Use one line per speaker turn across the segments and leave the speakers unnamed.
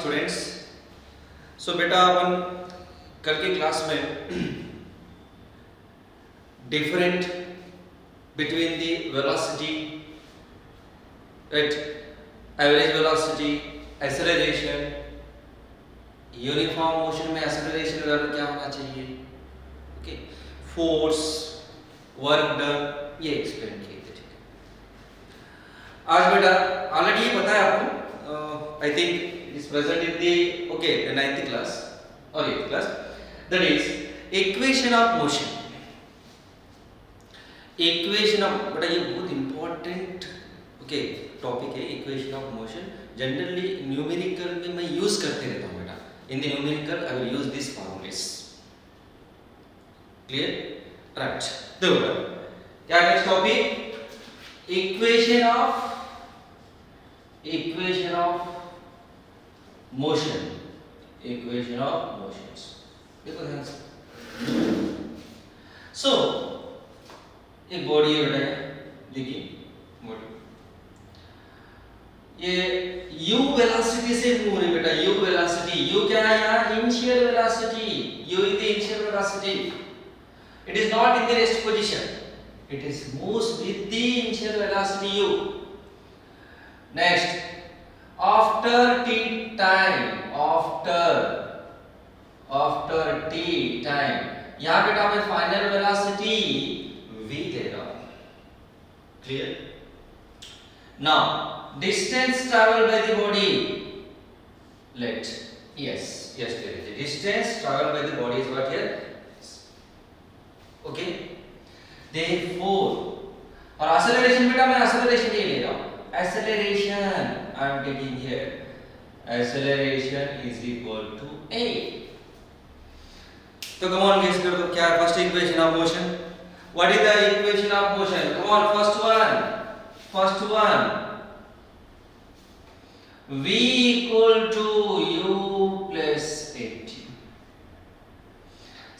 Students. सो बेटा अपन कल की क्लास में different between the velocity, right, average velocity, acceleration, uniform motion में एक्सेलरेशन वैल्यू क्या होना चाहिए, ओके, फोर्स, वर्क डन, ये एक्सप्लेन किए थे। ठीक है, आज बेटा ऑलरेडी ये पता है आपको, I think it is present in the ninth class or 8th class, that is equation of motion. Equation of, बेटा ये बहुत important टॉपिक है equation of motion. Generally numerical में मैं यूज करते रहता हूँ बेटा। In the numerical I will use this formulas. Clear? Right, देखो क्या next topic, equation of motion, equation of motions. देखो ध्यान से। सो एक बॉडी है बेटा, देखिए बॉडी ये u वेलोसिटी से मूव है बेटा। u वेलोसिटी, u क्या है यहाँ, initial velocity. u is the initial velocity. It is not in the rest position. It is moves with the initial velocity u. Next, after t time, after t time, यहाँ बेटा मैं final velocity v दे रहा हूँ। Clear? Now distance traveled by the body, let yes there is a distance traveled by the body is what here, okay, therefore और acceleration बेटा मैं acceleration ये ले रहा हूँ, acceleration I am taking here, acceleration is equal to a। तो come on guess करो तो क्या है first equation of motion, what is the equation of motion, come on first one v equal to u plus at।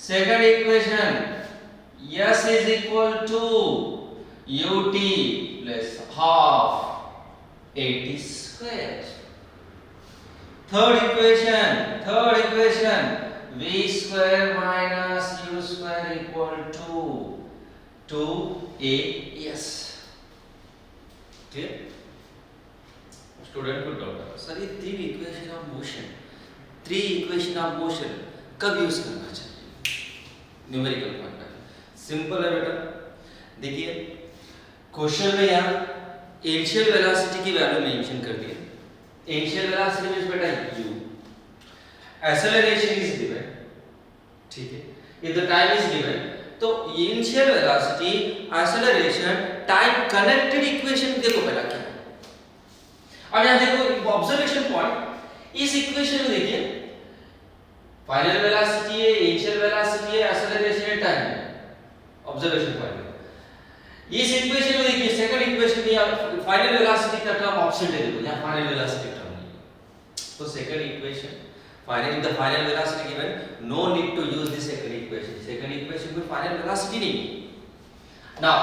second equation s is equal to ut plus half at square। third equation v square minus u square equal to 2as। clear? Student को doubt है sir ये three equation of motion कब use करना चाहिए numerical point of. Simple है बेटा, देखिए question में यहाँ इनिशियल वेलोसिटी की वैल्यू मेंशन कर दी है। इनिशियल वेलोसिटी मींस बेटा u, एक्सेलरेशन इज गिवन, ठीक है, if the time is given, तो initial velocity, acceleration, time connected equation देखो पहला क्या है। अब यहाँ देखो ऑब्जर्वेशन पॉइंट, इस इक्वेशन में देखिए फाइनल वेलोसिटी है, इनिशियल वेलोसिटी है, एक्सेलरेशन है, टाइम है, ऑब्जर्वेशन पॉइंट। इस इक्वेशन में देखिए सेकंड इक्वेशन में फाइनल वेलोसिटी का टर्म ऑब्सेंट है, देखो यहाँ फाइनल वेलोसिटी टर्म नहीं है। तो second equation the final velocity given, no need to use this second equation में फाइनल वेलोसिटी नहीं है। नाउ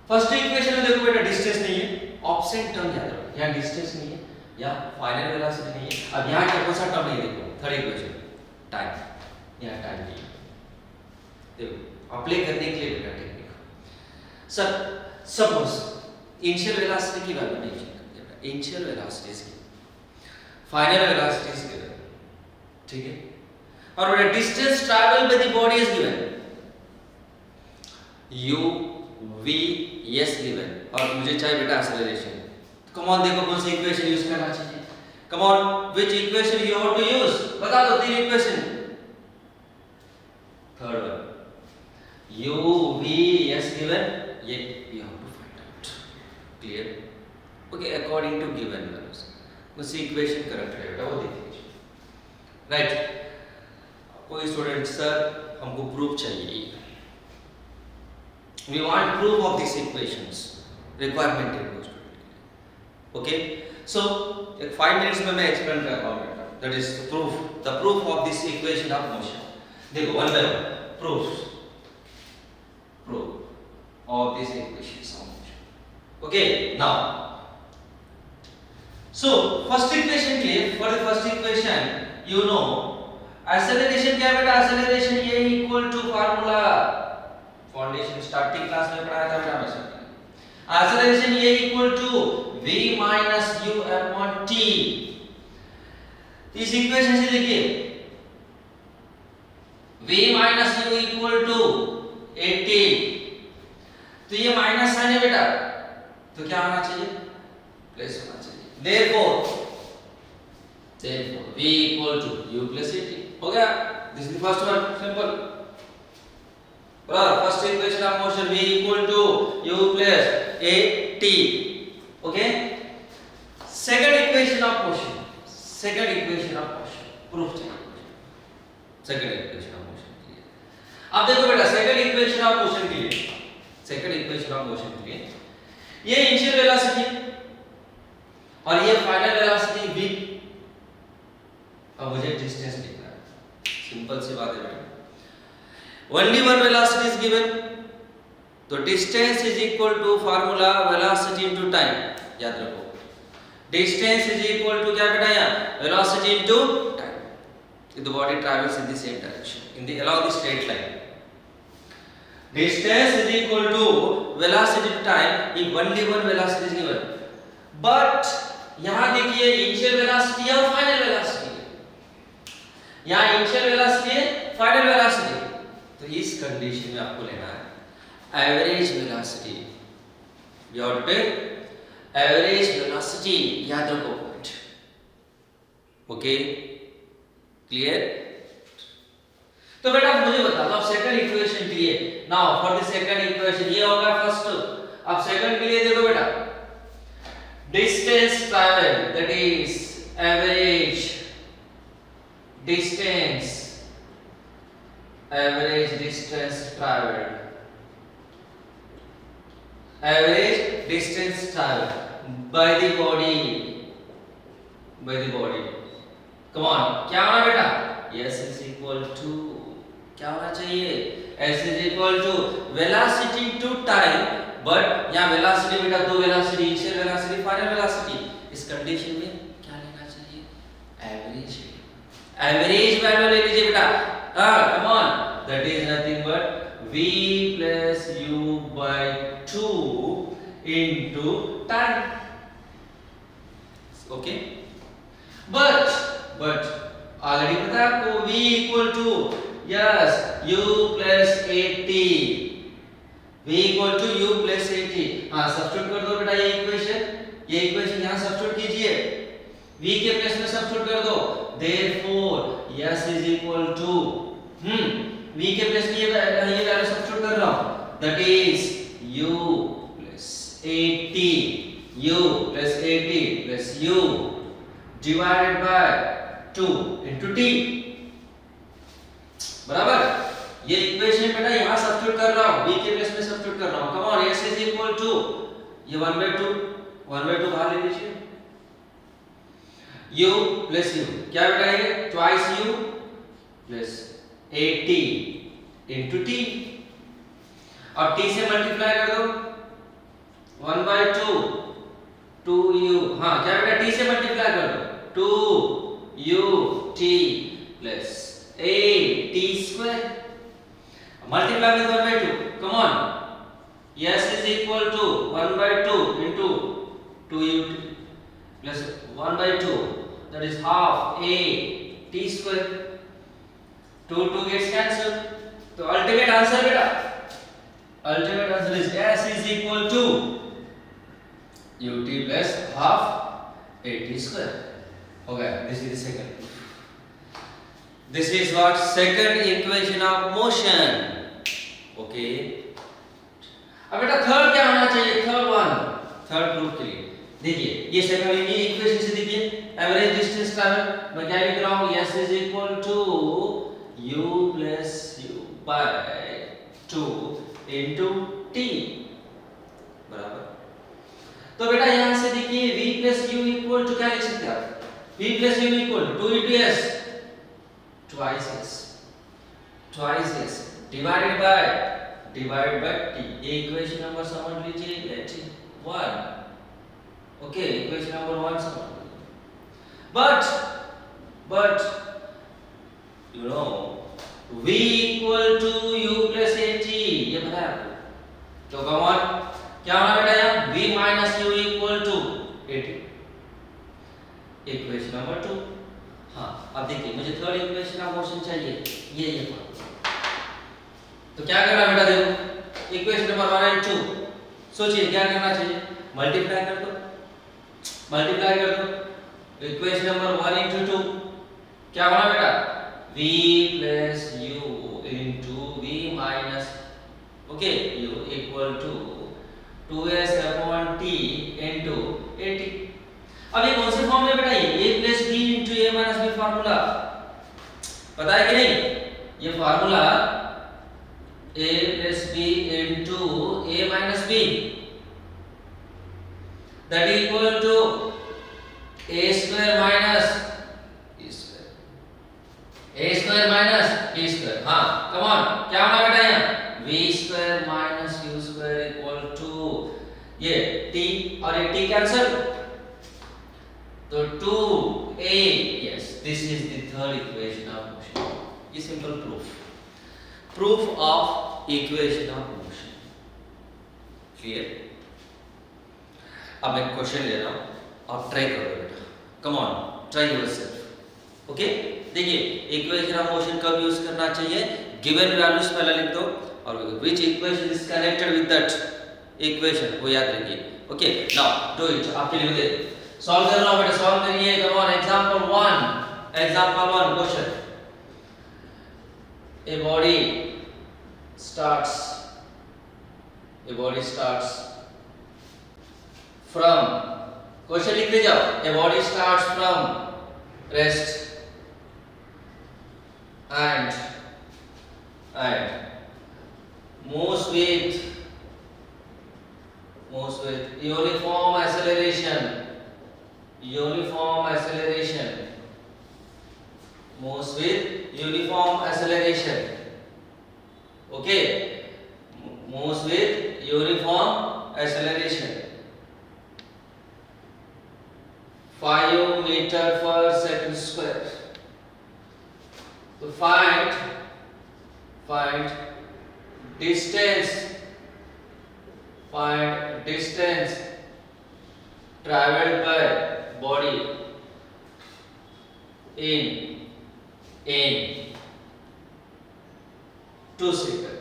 फर्स्ट इक्वेशन में देखो बेटा डिस्टेंस नहीं है, ऑब्सेंट टर्म याद रखो, यहाँ डिस्टेंस नहीं है, यहाँ फाइनल वेलोसिटी नहीं है। अब यहाँ क्या कौन सा टर्म नहीं, देखो थर्ड इक्वेशन टाइम, यहाँ टाइम नहीं है। देखो अप्लाई करने के लिए बेटा technique, sir suppose initial velocity की वैल्यू मेंशन कर दिया, इनिशियल वेलोसिटी की फाइनल वेलोसिटी की, ठीक है, और बेटा distance travel by the body is given, u v s given, और मुझे चाहिए बेटा एक्सेलरेशन। कम ऑन देखो कौन सी इक्वेशन यूज करना चाहिए, come on which equation you have to use, बता दो तीन equation. Third one u v s गिवन, ये you have to find out. Clear? Okay, according to given values कौन सी इक्वेशन करेक्ट है बेटा वो देख लीजिए। राइट, कोई स्टूडेंट सर हमको प्रूफ चाहिए, we want proof of these equations, requirement है वो स्टूडेंट के लिए। ओके, सो एक 5 मिनट्स में मैं एक्सप्लेन कर रहा हूँ बेटा, that is the proof of this equation of motion. देखो one by one proof of this equations of motion. Okay, now so first equation के लिए, for the first equation you know acceleration क्या है बेटा, एक्सेलरेशन ये equal to formula foundation starting class में पढ़ाया था बेटा हमेशा। एक्सेलरेशन ये equal to v minus u upon t। इस इक्वेशन से देखिए v minus u equal to 80, तो ये माइनस साइन है बेटा, तो क्या होना चाहिए, प्लस होना चाहिए। therefore v equal to u plus 80 हो गया। This is the first one, simple. बराबर, first equation of motion v equal to u plus 80, okay. Second equation of motion, second equation of motion proof चाहिए, second equation of motion के लिए। अब देखो बेटा second equation of motion के लिए, second equation of motion के लिए ये इनिशियल वेलोसिटी और ये फाइनल वेलोसिटी v, अब मुझे डिस्टेंस लिखना है, सिंपल सी बात है बेटा। Only one velocity is given, तो distance is equal to formula velocity into time, याद रखो। डिस्टेंस इज इक्वल टू क्या बेटा, यहाँ velocity into time. if the body travels in the same direction in the along the straight line, distance is equal to velocity to time if only one velocity is given। but यहां देखिए initial velocity और final velocity, यहां initial velocity है, final velocity, तो इस condition में आपको लेना है average velocity. You have to take average velocity, याद रखो पॉइंट, ओके क्लियर। तो बेटा मुझे बता दो, अब सेकंड इक्वेशन के लिए, now for the second equation ये होगा फर्स्ट, अब सेकंड के लिए देखो बेटा distance travel that is average distance, average distance travel, average distance travel by the body, by the body. Come on, क्या होना बेटा, s is equal to क्या होना चाहिए, s is equal to velocity to time, but यहाँ velocity बेटा दो velocity, initial velocity final velocity, इस कंडीशन में क्या लेना चाहिए, एवरेज, एवरेज वैल्यू ले लीजिए बेटा। Come on, that is nothing but v plus u by 2 into time, okay. But already पता है आपको v equal to yes u plus 80, v equal to u plus 80। हाँ सब्स्टिट्यूट कर दो बेटा, ये इक्वेशन यहाँ सब्स्टिट्यूट कीजिए, v के प्लेस में सब्स्टिट्यूट कर दो, therefore s is equal to v के प्लेस में ये वैल्यू सब्स्टिट्यूट कर रहा हूँ, that is u plus 80, u plus 80 plus u divided by 2 into t, बराबर। ये इक्वेशन बेटा यहाँ सब्स्टिट्यूट कर रहा हूँ, v के प्लेस में सब्स्टिट्यूट कर रहा हूँ। Come on, s is equal to ये 1/2 बाहर ले लीजिए, u plus u क्या बेटा ये twice u plus 80 into t, अब t से मल्टीप्लाई कर दो, 1/2 2u, हाँ क्या बेटा t से मल्टीप्लाई कर दो, 2u t plus 8t square, multiply with 1/2, come on, s is equal to 1/2 into 2u plus 1/2, that is half a t square, 2 gets cancelled, तो ultimate answer बेटा, ultimate answer is s is equal to ut plus half a t square, हो गया। This is the second, this is what second equation of motion, okay. अब बेटा third क्या होना चाहिए, third proof के लिए देखिए ये सेकंड इक्वेशन से देखिए एवरेज डिस्टेंस ट्रैवल मैं क्या लिख रहा हूं, s is equal to u plus u by 2 into t, बराबर। तो बेटा यहां से देखिए v plus u equal to क्या लिख सकते हैं आप, v plus u equal to 2 into s, twice s divided by t, ये इक्वेशन नंबर समझ लीजिए, लेट 1, ओके इक्वेशन नंबर 1 समझ लीजिए। but you know v equal to u plus at, ये पता है आपको? तो come on, क्या होना बेटा यहाँ v minus u equal to 80, equation number 2। हाँ अब देखिए मुझे थर्ड इक्वेशन ऑफ मोशन चाहिए, ये तो क्या करना बेटा, देखो इक्वेशन नंबर 1 और 2, सोचिए क्या करना चाहिए, मल्टीप्लाई कर दो, इक्वेशन नंबर 1 into 2 क्या होना बेटा, v plus u into v minus, okay, u equal to 2s upon t into 80। अब ये कौन से फॉर्म में बेटा, ये a plus b into a minus b formula पता है कि नहीं, ये formula a plus b into a minus b that equal to a square minus e square, a square minus b square। हाँ come on, क्या होना बेटा यहाँ, v square minus u square equal to ये t और ये t cancel, तो 2a, yes this is the third equation of motion, ये simple proof of equation of motion, clear। अब मैं क्वेश्चन ले रहा हूँ, आप ट्राई करो बेटा, come on try yourself, okay. देखिए इक्वेशन ऑफ मोशन कब यूज करना चाहिए, गिवन वैल्यूज पहले लिख दो और which equation is connected with that equation वो याद रखिए, ओके। नाउ डू इट, आपके लिए दे सॉल्व कर रहा हूं बेटा, सॉल्व करिए, come on. Example 1 question, a body starts from, question लिखते जाओ, a body starts from rest and moves with uniform acceleration, moves with uniform acceleration, okay, moves with uniform acceleration 5 meter per second square। तो find distance traveled by body in 2 seconds।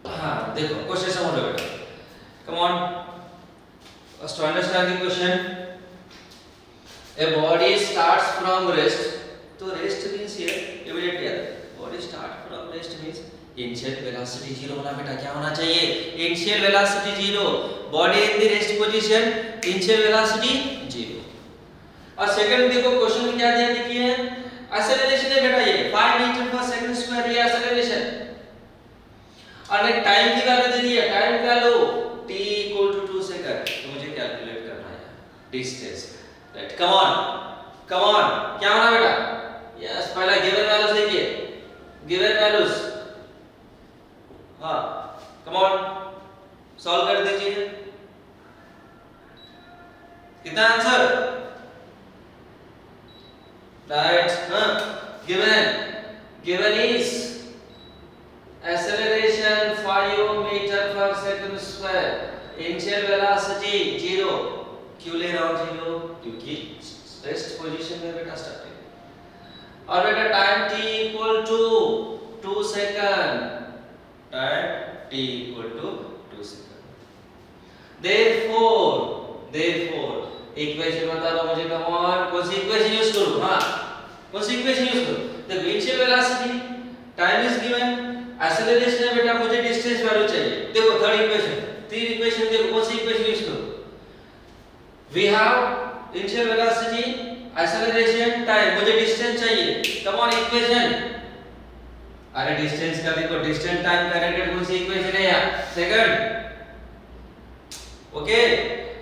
हाँ देखो question समझ लो बेटा, come on, first to understand the question. A body starts from rest, तो rest means here immediate यार, body start from rest means initial velocity 0 होना बेटा, क्या होना चाहिए, initial velocity 0, body in the rest position, initial velocity 0। और second देखो question में क्या दिया, देखिए एक्सेलरेशन है बेटा, ये 5 मीटर पर सेकंड स्क्वायर, ये एक्सेलरेशन, और एक टाइम की वैल्यू दे दी है, time value t equal to 2 second, तो मुझे कैलकुलेट करना है डिस्टेंस, राइट। कम ऑन, क्या होना बेटा, यस पहला गिवन वैल्यूज देखिए, गिवन वैल्यूज, हाँ कम ऑन सॉल्व कर दीजिए, कितना आंसर, राइट, हाँ given is acceleration 5 meter per second square, initial velocity 0, क्यों ले रहा हूँ 0, क्योंकि रेस्ट पोजीशन में बेटा स्टार्टिंग, और बेटा time t equal to 2 second, time t equal to 2 second. therefore equation बता दो मुझे, कम ऑन, कौन सी इक्वेशन यूज करूं, हाँ कौन सी इक्वेशन यूज करूं, the initial velocity, time is given, acceleration है बेटा, मुझे डिस्टेंस वैल्यू चाहिए। देखो थर्ड इक्वेशन, तीन इक्वेशन देखो, कौन सी इक्वेशन यूज करूं, we have initial velocity, acceleration, time, मुझे डिस्टेंस चाहिए, कम ऑन इक्वेशन, अरे डिस्टेंस का देखो, डिस्टेंस टाइम कनेक्टेड, कौन सी इक्वेशन है यार, सेकंड, ओके,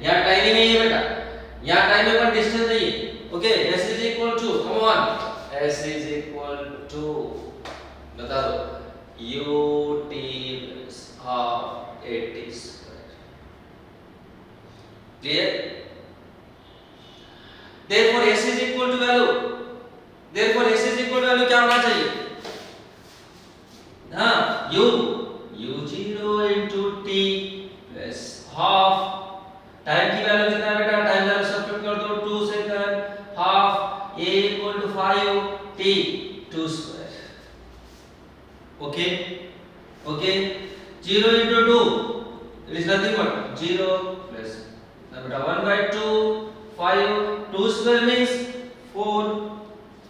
यहाँ टाइम ही नहीं है बेटा, यहाँ टाइम में पर डिस्टेंस चाहिए, okay, s is equal to, come on, s is equal to, बता दो, ut half 80 square, clear? Therefore s is is equal to value, therefore s is equal to value क्या होना चाहिए? हाँ, u0 into t plus half, time की value कितना है बेटा? टाइम वैल्यू सब्स्टिट्यूट कर दो 2 second, half a equal to 5 t 2 square. Okay, 0 into 2, it is nothing but 0 plus now beta 1 by 2, 5, 2 square means 4,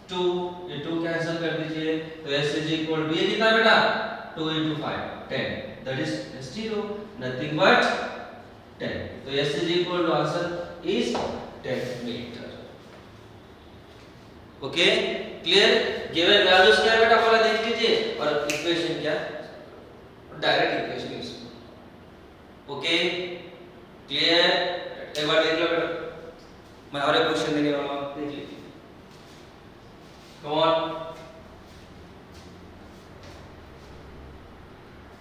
2, ये 2 कैंसिल कर दीजिए, तो s is equal to ये कितना है बेटा? 2 into 5, 10, that is s0, nothing but 10. तो s is equal to answer is 10 meter. Okay, clear? Given values क्या है बेटा पहले देख लीजिए और इक्वेशन क्या है, डायरेक्ट इक्वेशन यूज करो. Okay, clear? एक बार देख लो बेटा, मैं और एक क्वेश्चन देने वाला हूं, देख लीजिए. Come on.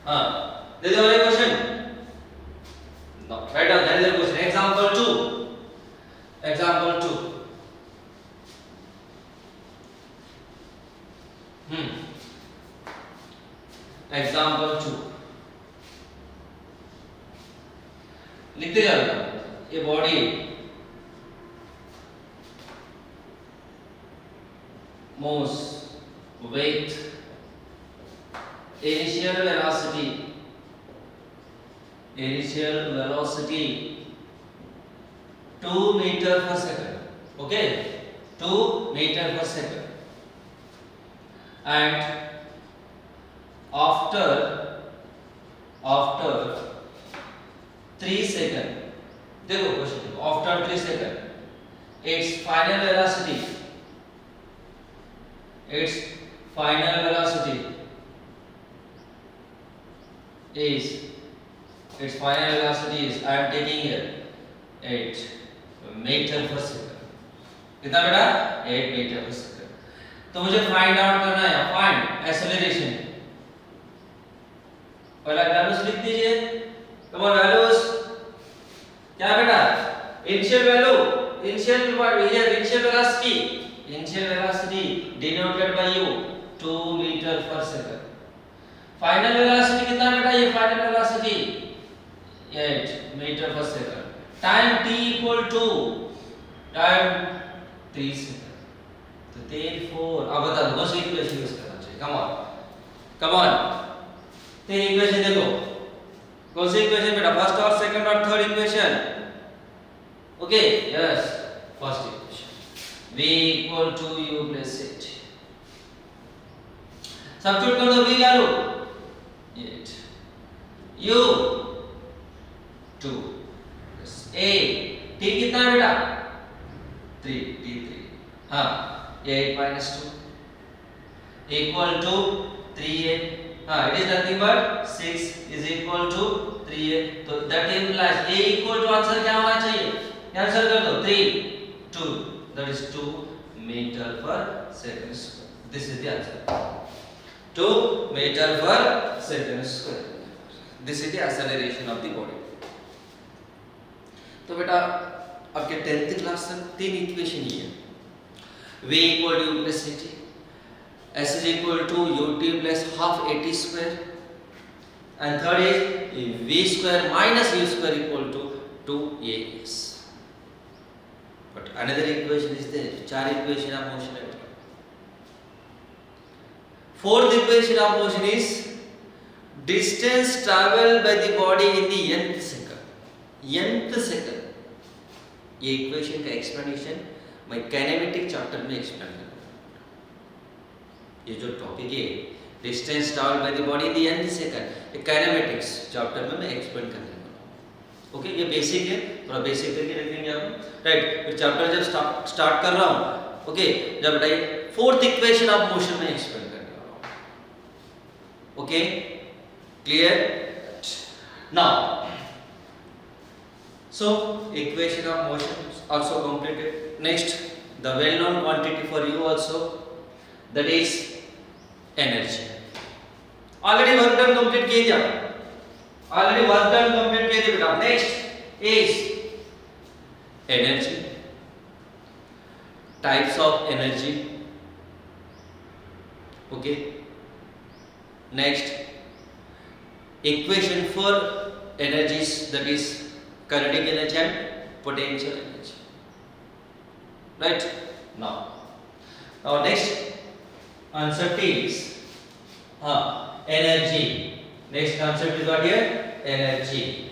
हां, दे दो वाले question. No, write down that is the question. Example 2. Example 2 लिखते जाओ. A body moves with initial velocity 2 meter per second. Okay, 2 meter per second, and after 3 second, देखो question, after 3 second its final velocity is I am taking here 8 meter per second. कितना बेटा? 8 meter per second. तो मुझे find out करना है, find acceleration. पहला values लिख दीजिए. कम ऑन, वैल्यूज क्या बेटा? Initial value, initial velocity denoted by u 2 metre पर सेकंड. फाइनल वेलोसिटी कितना बेटा? ये फाइनल वेलोसिटी 8 मीटर पर second. Time t equal to time 3 second. तो therefore अब बता दो कौन सी इक्वेशन यूज करना चाहिए. कम ऑन, तीन इक्वेशन देखो. कौन सी इक्वेशन बेटा? फर्स्ट और सेकंड और third equation. Okay, yes, first equation v equal to u plus 8. Substitute कर दो v value 8, u 2 plus a, t कितना है बेटा? 3. हाँ, 8 minus 2 equal to 3a. हाँ, it is nothing but 6 is equal to 3a. तो that implies a equal to answer क्या होना चाहिए? आंसर कर दो 3, 2, that is 2 meter per second square. This is the answer. 2 meter per second square. This is the acceleration of the body. तो बेटा आपके 10th class तक तीन इक्वेशन ही है. v equal to u plus at, s is equal to ut plus half at square, and third is v square minus u square equal to 2as. But another equation is there. चार equation of motion है. Fourth equation of motion is distance traveled by the body in the nth second. ये equation का explanation मैं kinetic chapter में explain करूँगा. ये जो topic है distance traveled by the body in the nth second, ये kinematics chapter में मैं explain करने वाला हूँ. ओके, ये बेसिक है, थोड़ा बेसिक करके रखेंगे आप. राइट, फिर चैप्टर जब स्टार्ट कर रहा हूँ, ओके, जब बताइए फोर्थ इक्वेशन ऑफ मोशन में एक्सप्लेन करने वाला हूँ. Okay, clear? Now so equation of motion also completed. Next, the well known quantity for you also, that is energy. Already work done complete किए थे आप, बेटा. Next is energy. types of energy. Okay. Next, equation for energies, that is kinetic energy and potential energy. Right? Now next concept is energy. Next concept is what here? Energy.